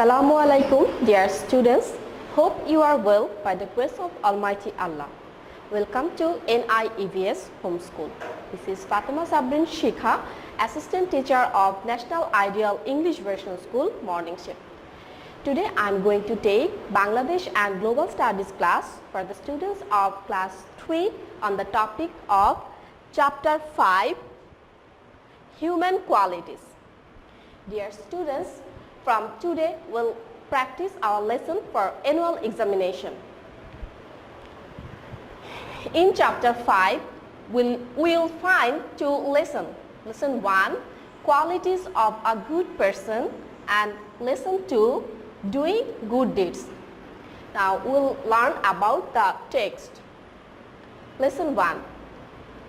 Assalamu alaikum, dear students. Hope you are well by the grace of Almighty Allah. Welcome to NIEVS Homeschool. This is Fatema Sabrin Shikha, Assistant Teacher of National Ideal English Version School, Morning Shift. Today I am going to take Bangladesh and Global Studies class for the students of class 3 on the topic of Chapter 5, Human Qualities. Dear students, from today we'll practice our lesson for annual examination. In Chapter 5, we'll find two lessons. Lesson 1, Qualities of a Good Person, and Lesson 2, Doing Good Deeds. Now we'll learn about the text. Lesson 1,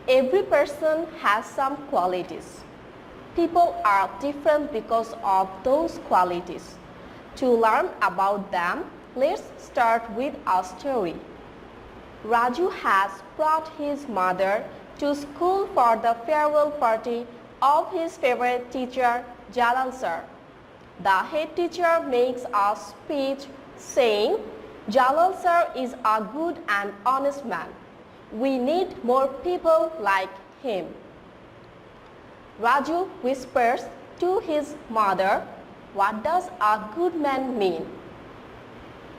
every person has some qualities. People are different because of those qualities. To learn about them, let's start with a story. Raju has brought his mother to school for the farewell party of his favorite teacher, Jalal sir. The head teacher makes a speech saying, Jalal sir is a good and honest man. We need more people like him. Raju whispers to his mother, what does a good man mean?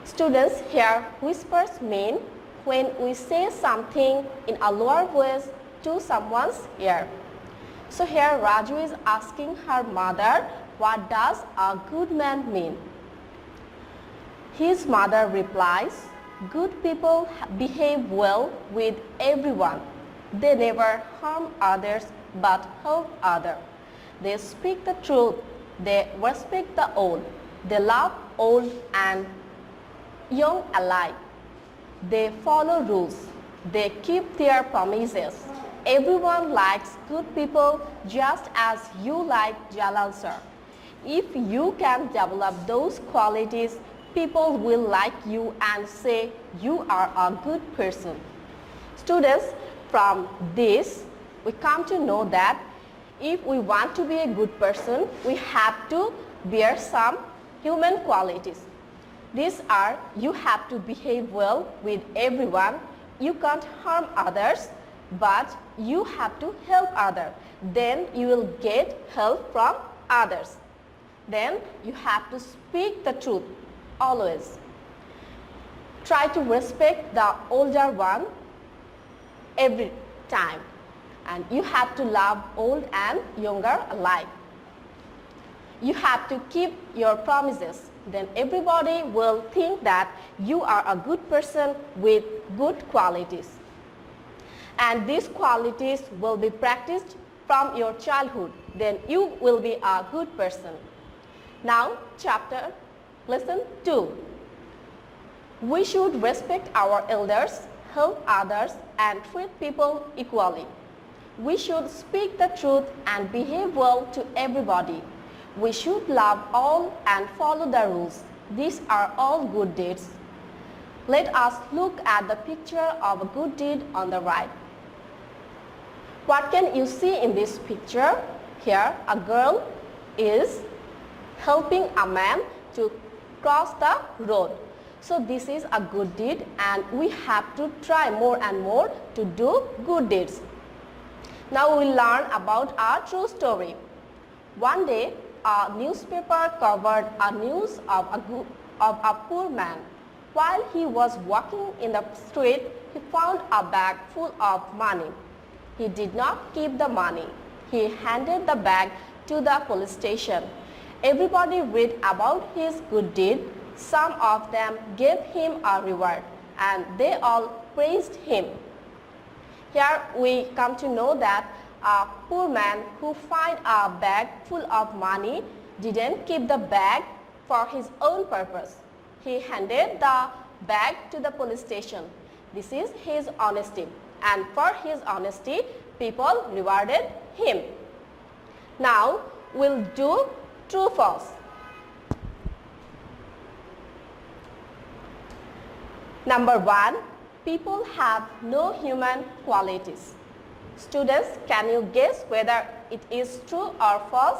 Students, here whispers mean when we say something in a lower voice to someone's ear. So here Raju is asking her mother, what does a good man mean? His mother replies, good people behave well with everyone. They never harm others but help others. They speak the truth. They respect the old. They love old and young alike. They follow rules. They keep their promises. Everyone likes good people just as you like Jalal sir. If you can develop those qualities, people will like you and say you are a good person. Students, from this, we come to know that if we want to be a good person, we have to bear some human qualities. These are, you have to behave well with everyone, you can't harm others, but you have to help others. Then you will get help from others. Then you have to speak the truth always. Try to respect the older one every time. And you have to love old and younger alike. You have to keep your promises. Then everybody will think that you are a good person with good qualities. And these qualities will be practiced from your childhood. Then you will be a good person. Now, lesson 2. We should respect our elders, help others, and treat people equally. We should speak the truth and behave well to everybody. We should love all and follow the rules. These are all good deeds. Let us look at the picture of a good deed on the right. What can you see in this picture? Here, a girl is helping a man to cross the road. So this is a good deed, and we have to try more and more to do good deeds. Now we learn about a true story. One day, a newspaper covered a news of a poor man. While he was walking in the street, he found a bag full of money. He did not keep the money. He handed the bag to the police station. Everybody read about his good deed. Some of them gave him a reward, and they all praised him. Here we come to know that a poor man who found a bag full of money didn't keep the bag for his own purpose. He handed the bag to the police station. This is his honesty, and for his honesty, people rewarded him. Now we'll do true-false. Number 1. People have no human qualities. Students, can you guess whether it is true or false?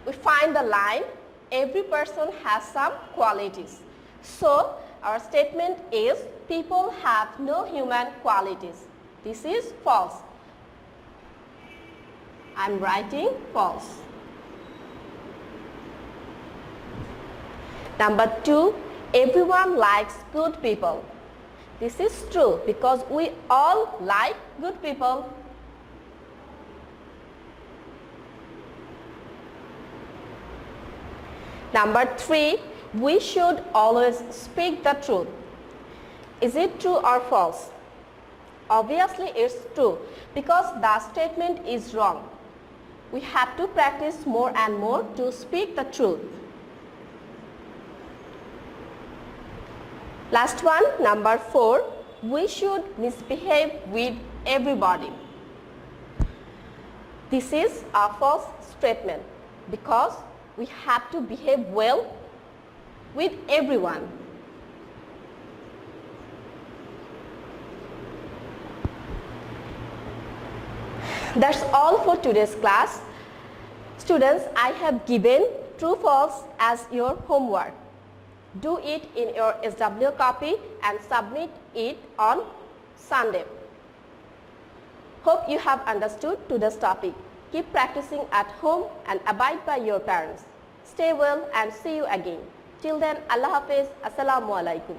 We find the line, Every person has some qualities. So, our statement is people have no human qualities. This is false. I am writing false. Number 2, everyone likes good people. This is true because we all like good people. Number 3, we should always speak the truth. Is it true or false? Obviously it's true because the statement is wrong. We have to practice more and more to speak the truth. Last one, number 4, we should misbehave with everybody. This is a false statement because we have to behave well with everyone. That's all for today's class. Students, I have given true false as your homework. Do it in your SW copy and submit it on Sunday. Hope you have understood today's topic. Keep practicing at home and abide by your parents. Stay well and see you again. Till then, Allah Hafiz. Assalamu alaikum.